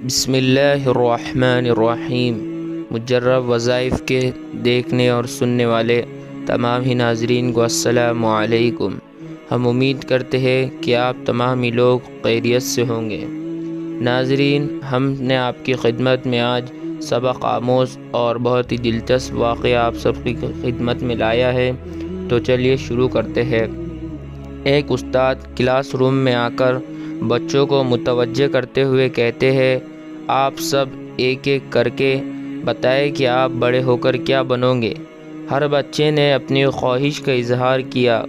بسم اللہ الرحمن الرحیم۔ مجرب وظائف کے دیکھنے اور سننے والے تمام ہی ناظرین کو السلام علیکم۔ ہم امید کرتے ہیں کہ آپ تمام ہی لوگ خیریت سے ہوں گے۔ ناظرین، ہم نے آپ کی خدمت میں آج سبق آموز اور بہت ہی دلچسپ واقعہ آپ سب کی خدمت میں لایا ہے، تو چلیے شروع کرتے ہیں۔ ایک استاد کلاس روم میں آ کر بچوں کو متوجہ کرتے ہوئے کہتے ہیں، آپ سب ایک ایک کر کے بتائیں کہ آپ بڑے ہو کر کیا بنو گے۔ ہر بچے نے اپنی خواہش کا اظہار کیا۔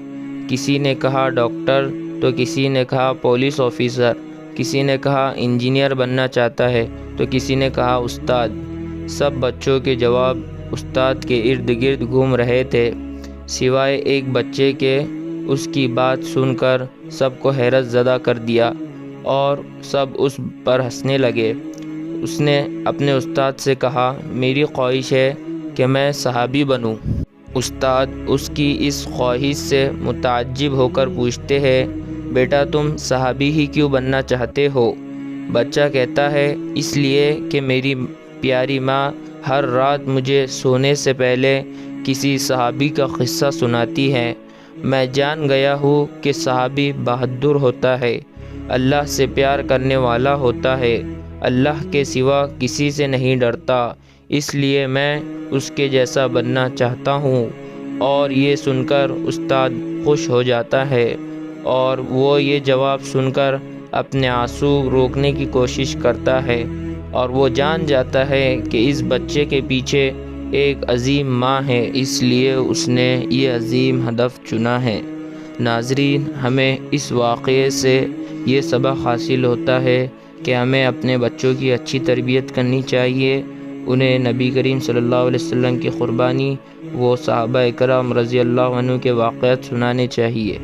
کسی نے کہا ڈاکٹر، تو کسی نے کہا پولیس آفیسر، کسی نے کہا انجینئر بننا چاہتا ہے، تو کسی نے کہا استاد۔ سب بچوں کے جواب استاد کے ارد گرد گھوم رہے تھے، سوائے ایک بچے کے۔ اس کی بات سن کر سب کو حیرت زدہ کر دیا اور سب اس پر ہنسنے لگے۔ اس نے اپنے استاد سے کہا، میری خواہش ہے کہ میں صحابی بنوں۔ استاد اس کی اس خواہش سے متعجب ہو کر پوچھتے ہیں، بیٹا تم صحابی ہی کیوں بننا چاہتے ہو؟ بچہ کہتا ہے، اس لیے کہ میری پیاری ماں ہر رات مجھے سونے سے پہلے کسی صحابی کا قصہ سناتی ہے۔ میں جان گیا ہوں کہ صحابی بہادر ہوتا ہے، اللہ سے پیار کرنے والا ہوتا ہے، اللہ کے سوا کسی سے نہیں ڈرتا، اس لیے میں اس کے جیسا بننا چاہتا ہوں۔ اور یہ سن کر استاد خوش ہو جاتا ہے اور وہ یہ جواب سن کر اپنے آنسو روکنے کی کوشش کرتا ہے، اور وہ جان جاتا ہے کہ اس بچے کے پیچھے ایک عظیم ماں ہے، اس لیے اس نے یہ عظیم ہدف چنا ہے۔ ناظرین، ہمیں اس واقعے سے یہ سبق حاصل ہوتا ہے کہ ہمیں اپنے بچوں کی اچھی تربیت کرنی چاہیے، انہیں نبی کریم صلی اللہ علیہ وسلم کی قربانی، وہ صحابہ کرام رضی اللہ عنہ کے واقعات سنانے چاہیے۔